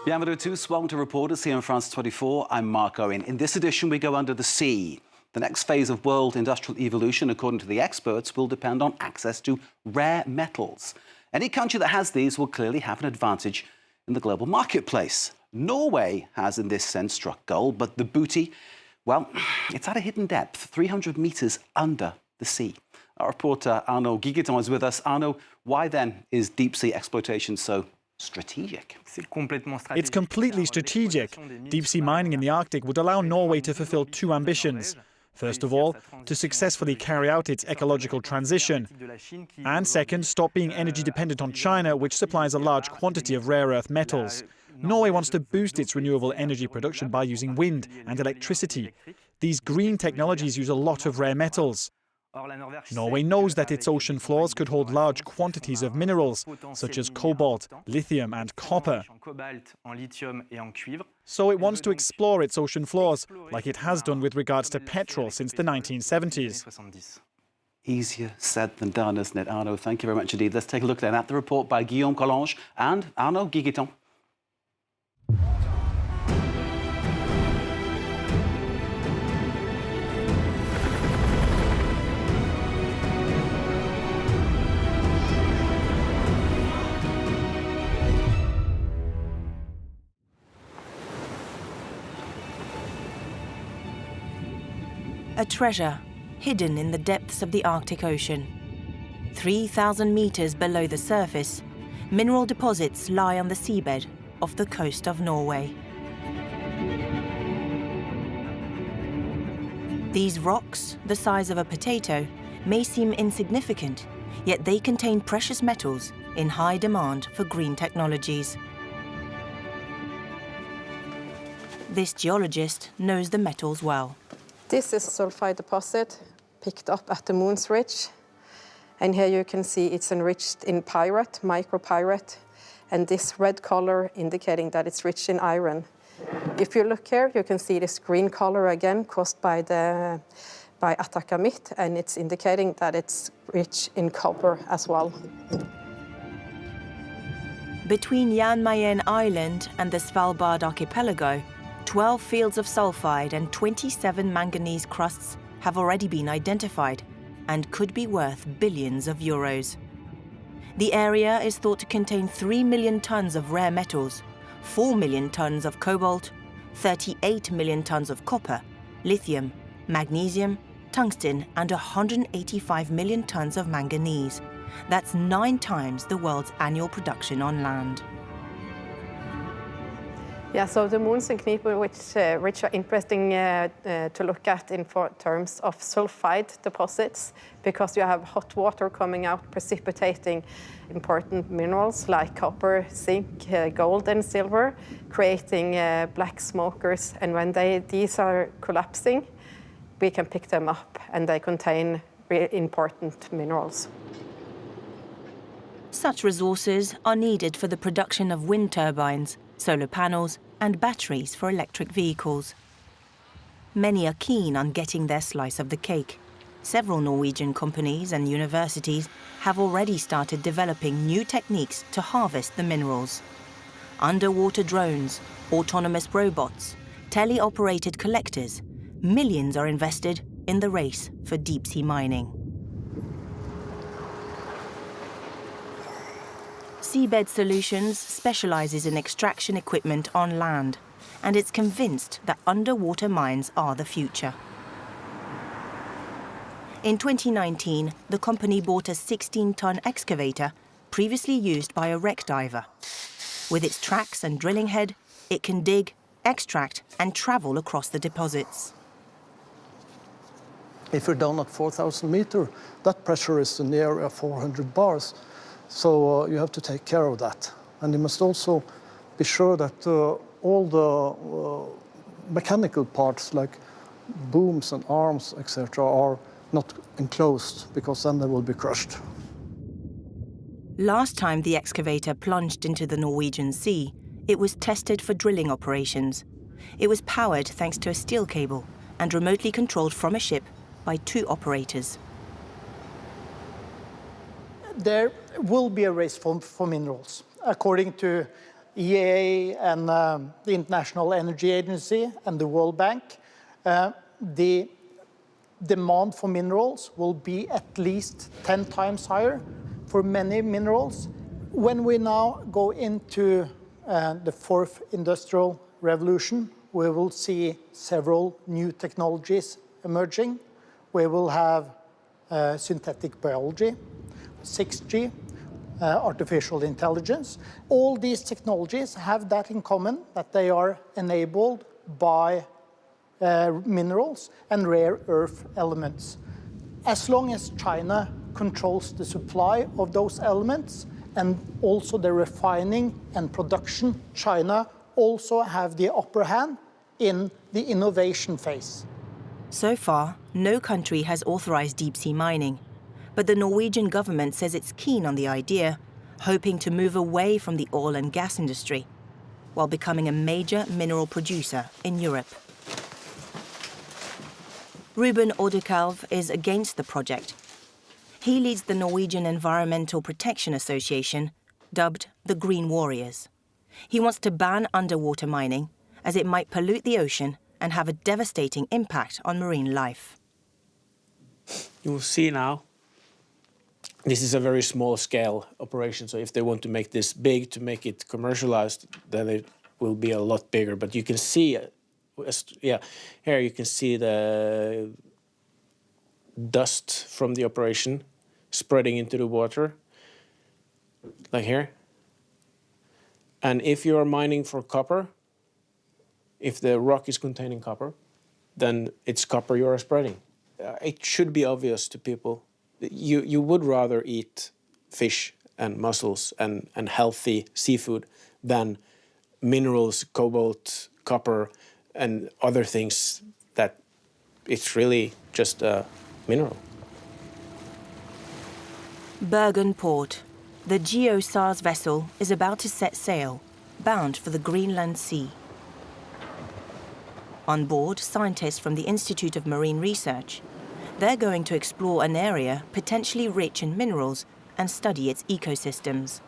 Bienvenue to Swelling to Reporters here in France 24. I'm Mark Owen. In this edition, we go under the sea. The next phase of world industrial evolution, according to the experts, will depend on access to rare metals. Any country that has these will clearly have an advantage in the global marketplace. Norway has, in this sense, struck gold, but the booty, well, it's at a hidden depth, 300 metres under the sea. Our reporter Arnaud Guigueton is with us. Arnaud, why then is deep-sea exploitation so strategic? It's completely strategic. Deep-sea mining in the Arctic would allow Norway to fulfill two ambitions. First of all, to successfully carry out its ecological transition. And second, stop being energy dependent on China, which supplies a large quantity of rare earth metals. Norway wants to boost its renewable energy production by using wind and electricity. These green technologies use a lot of rare metals. Norway knows that its ocean floors could hold large quantities of minerals, such as cobalt, lithium and copper. So it wants to explore its ocean floors, like it has done with regards to petrol since the 1970s. Easier said than done, isn't it, Arnaud? Thank you very much indeed. Let's take a look then at the report by Guillaume Collange and Arnaud Guigueton. A treasure hidden in the depths of the Arctic Ocean. 3,000 meters below the surface, mineral deposits lie on the seabed off the coast of Norway. These rocks, the size of a potato, may seem insignificant, yet they contain precious metals in high demand for green technologies. This geologist knows the metals well. This is a sulfide deposit picked up at the Moon's Ridge. And here you can see it's enriched in pyrite, micropyrite, and this red color indicating that it's rich in iron. If you look here, you can see this green color again caused by atacamite, and it's indicating that it's rich in copper as well. Between Jan Mayen Island and the Svalbard archipelago, 12 fields of sulfide and 27 manganese crusts have already been identified and could be worth billions of euros. The area is thought to contain 3 million tons of rare metals, 4 million tons of cobalt, 38 million tons of copper, lithium, magnesium, tungsten, and 185 million tons of manganese. That's 9 times the world's annual production on land. Yeah, so the moons and Knipe, which are interesting to look at in terms of sulfide deposits, because you have hot water coming out precipitating important minerals like copper, zinc, gold and silver, creating black smokers. And when these are collapsing, we can pick them up and they contain really important minerals. Such resources are needed for the production of wind turbines, solar panels, and batteries for electric vehicles. Many are keen on getting their slice of the cake. Several Norwegian companies and universities have already started developing new techniques to harvest the minerals. Underwater drones, autonomous robots, tele-operated collectors, millions are invested in the race for deep-sea mining. Seabed Solutions specializes in extraction equipment on land, and it's convinced that underwater mines are the future. In 2019, the company bought a 16-ton excavator previously used by a wreck diver. With its tracks and drilling head, it can dig, extract, and travel across the deposits. If you're down at 4,000 meters, that pressure is in the area of 400 bars. So you have to take care of that. And you must also be sure that all the mechanical parts like booms and arms, etc., are not enclosed, because then they will be crushed. Last time the excavator plunged into the Norwegian Sea, it was tested for drilling operations. It was powered thanks to a steel cable and remotely controlled from a ship by 2 operators. There will be a race for minerals. According to EAA and the International Energy Agency and the World Bank, the demand for minerals will be at least 10 times higher for many minerals. When we now go into the fourth industrial revolution, we will see several new technologies emerging. We will have synthetic biology, 6G, artificial intelligence. All these technologies have that in common, that they are enabled by minerals and rare earth elements. As long as China controls the supply of those elements and also the refining and production, China also have the upper hand in the innovation phase. So far, no country has authorised deep-sea mining, but the Norwegian government says it's keen on the idea, hoping to move away from the oil and gas industry, while becoming a major mineral producer in Europe. Ruben Ordekalv is against the project. He leads the Norwegian Environmental Protection Association, dubbed the Green Warriors. He wants to ban underwater mining, as it might pollute the ocean and have a devastating impact on marine life. You will see now, this is a very small-scale operation, so if they want to make this big, to make it commercialized, then it will be a lot bigger. But you can see, here you can see the dust from the operation spreading into the water, like here. And if you are mining for copper, if the rock is containing copper, then it's copper you are spreading. It should be obvious to people. You would rather eat fish and mussels and healthy seafood than minerals, cobalt, copper, and other things that it's really just a mineral. Bergen Port. The GeoSARS vessel is about to set sail, bound for the Greenland Sea. On board, scientists from the Institute of Marine Research. They're going to explore an area potentially rich in minerals and study its ecosystems.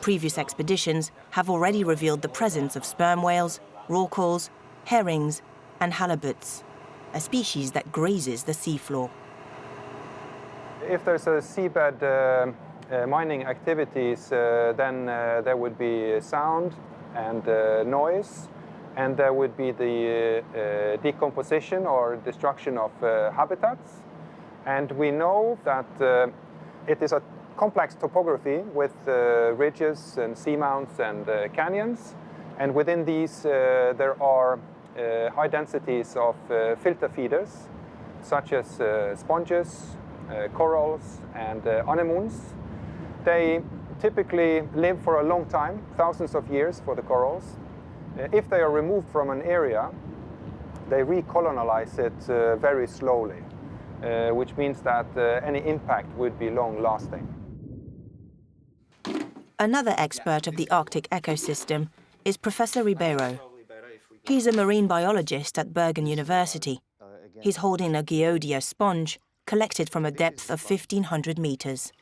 Previous expeditions have already revealed the presence of sperm whales, rorquals, herrings, and halibuts, a species that grazes the seafloor. If there's a seabed mining activities, then there would be sound and noise, and there would be the decomposition or destruction of habitats. And we know that it is a complex topography with ridges and seamounts and canyons. And within these, there are high densities of filter feeders, such as sponges, corals, and anemones. They typically live for a long time, thousands of years for the corals. If they are removed from an area, they recolonize it very slowly, which means that any impact would be long-lasting. Another expert of the Arctic ecosystem is Professor Ribeiro. He's a marine biologist at Bergen University. He's holding a Geodia sponge collected from a depth of 1,500 meters.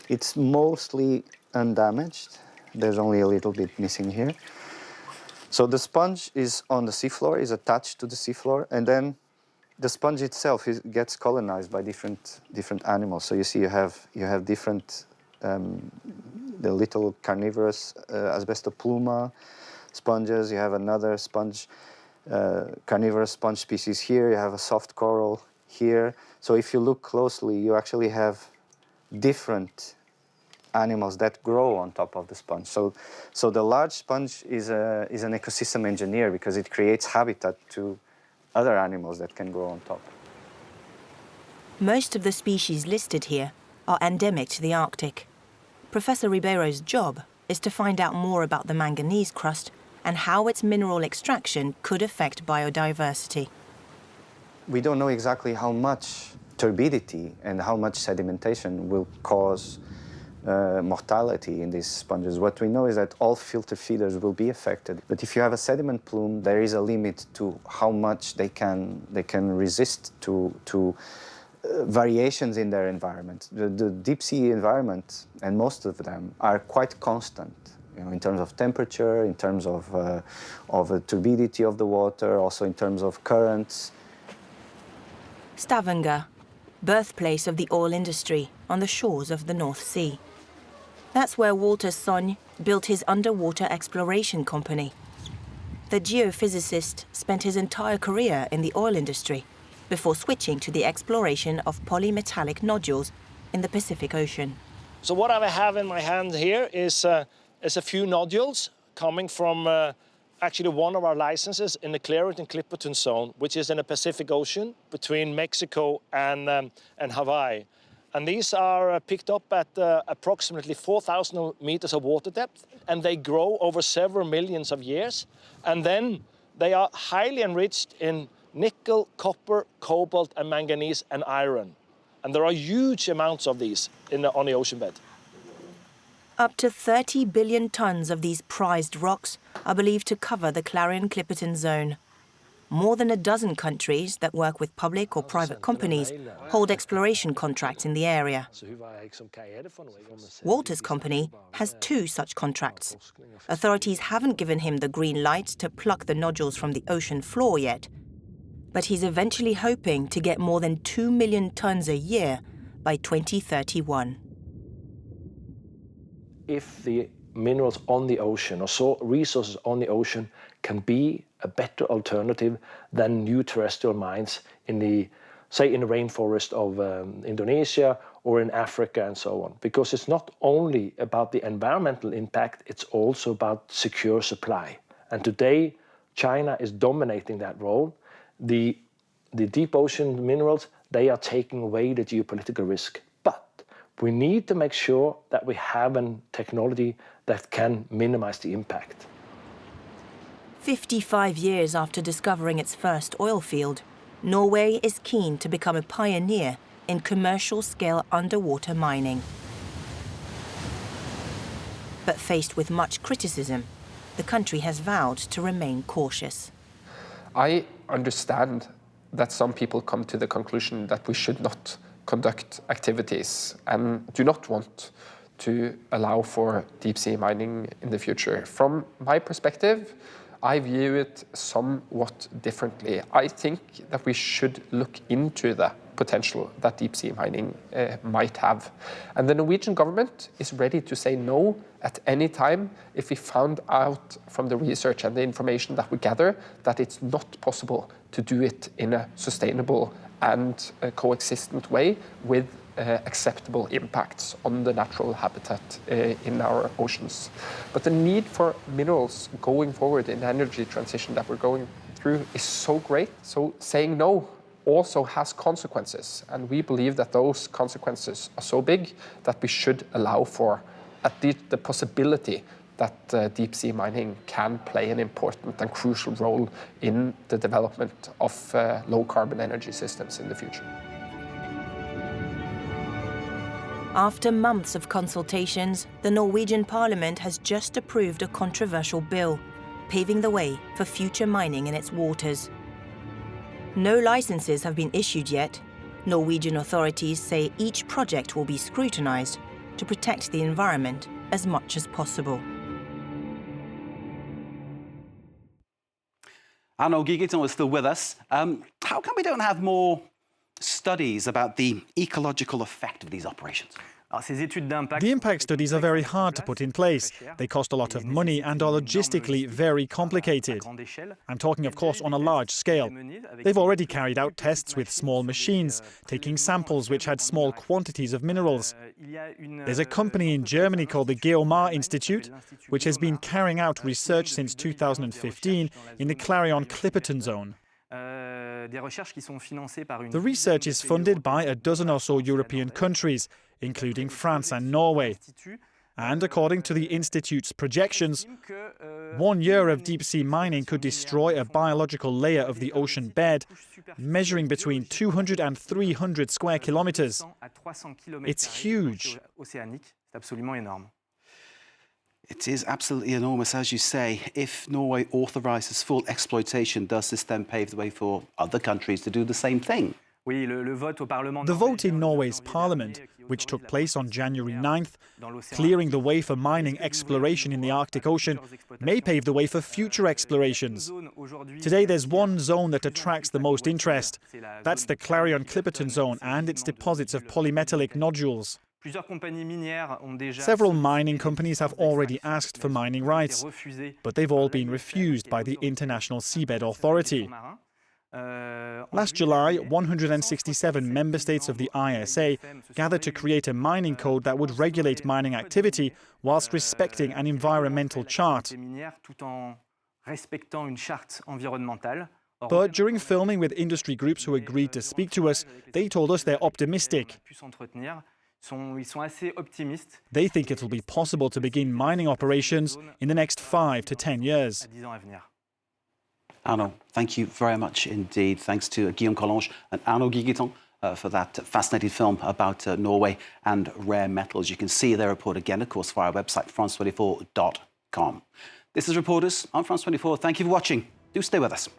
It's mostly undamaged. There's only a little bit missing here. So the sponge is on the seafloor, is attached to the seafloor, and then the sponge itself gets colonized by different animals. So you see you have different, the little carnivorous Asbestopluma sponges. You have another sponge, carnivorous sponge species here. You have a soft coral here. So if you look closely, you actually have different animals that grow on top of the sponge. So the large sponge is an ecosystem engineer because it creates habitat to other animals that can grow on top. Most of the species listed here are endemic to the Arctic. Professor Ribeiro's job is to find out more about the manganese crust and how its mineral extraction could affect biodiversity. We don't know exactly how much turbidity and how much sedimentation will cause mortality in these sponges. What we know is that all filter feeders will be affected. But if you have a sediment plume, there is a limit to how much they can resist to variations in their environment. The deep sea environment, and most of them, are quite constant. In terms of temperature, in terms of the turbidity of the water, also in terms of currents. Stavanger, birthplace of the oil industry on the shores of the North Sea. That's where Walter Sonj built his underwater exploration company. The geophysicist spent his entire career in the oil industry before switching to the exploration of polymetallic nodules in the Pacific Ocean. So what I have in my hand here is a few nodules coming from actually one of our licenses in the Clarington-Clipperton zone, which is in the Pacific Ocean between Mexico and Hawaii. And these are picked up at approximately 4,000 meters of water depth, and they grow over several millions of years. And then they are highly enriched in nickel, copper, cobalt, and manganese and iron. And there are huge amounts of these on the ocean bed. Up to 30 billion tons of these prized rocks are believed to cover the Clarion-Clipperton zone. More than a dozen countries that work with public or private companies hold exploration contracts in the area. Walter's company has 2 such contracts. Authorities haven't given him the green light to pluck the nodules from the ocean floor yet, but he's eventually hoping to get more than 2 million tons a year by 2031. If the minerals on the ocean or resources on the ocean can be a better alternative than new terrestrial mines in the rainforest of Indonesia or in Africa and so on. Because it's not only about the environmental impact, it's also about secure supply. And today, China is dominating that role. The deep ocean minerals, they are taking away the geopolitical risk. But we need to make sure that we have a technology that can minimize the impact. 55 years after discovering its first oil field, Norway is keen to become a pioneer in commercial-scale underwater mining. But faced with much criticism, the country has vowed to remain cautious. I understand that some people come to the conclusion that we should not conduct activities and do not want to allow for deep-sea mining in the future. From my perspective, I view it somewhat differently. I think that we should look into the potential that deep-sea mining might have. And the Norwegian government is ready to say no at any time if we found out from the research and the information that we gather that it's not possible to do it in a sustainable and coexistent way with acceptable impacts on the natural habitat in our oceans. But the need for minerals going forward in the energy transition that we're going through is so great. So saying no also has consequences. And we believe that those consequences are so big that we should allow for at least the possibility that deep-sea mining can play an important and crucial role in the development of low-carbon energy systems in the future. After months of consultations, the Norwegian Parliament has just approved a controversial bill, paving the way for future mining in its waters. No licenses have been issued yet. Norwegian authorities say each project will be scrutinized to protect the environment as much as possible. Arnaud Guiguiton is still with us. How come we don't have more studies about the ecological effect of these operations? The impact studies are very hard to put in place. They cost a lot of money and are logistically very complicated. I'm talking, of course, on a large scale. They've already carried out tests with small machines, taking samples which had small quantities of minerals. There's a company in Germany called the Geomar Institute, which has been carrying out research since 2015 in the Clarion-Clipperton zone. The research is funded by a dozen or so European countries, including France and Norway. And according to the Institute's projections, 1 year of deep-sea mining could destroy a biological layer of the ocean bed, measuring between 200 and 300 square kilometers. It's huge. It is absolutely enormous, as you say. If Norway authorises full exploitation, does this then pave the way for other countries to do the same thing? The vote in Norway's parliament, which took place on January 9th, clearing the way for mining exploration in the Arctic Ocean, may pave the way for future explorations. Today there's one zone that attracts the most interest. That's the Clarion-Clipperton Zone and its deposits of polymetallic nodules. Several mining companies have already asked for mining rights, but they've all been refused by the International Seabed Authority. Last July, 167 member states of the ISA gathered to create a mining code that would regulate mining activity whilst respecting an environmental chart. But during filming with industry groups who agreed to speak to us, they told us they're optimistic. They think it will be possible to begin mining operations in the next 5 to 10 years. Arnaud, thank you very much indeed. Thanks to Guillaume Collange and Arnaud Guiguiton for that fascinating film about Norway and rare metals. You can see their report again, of course, via our website, france24.com. This is Reporters on France 24. Thank you for watching. Do stay with us.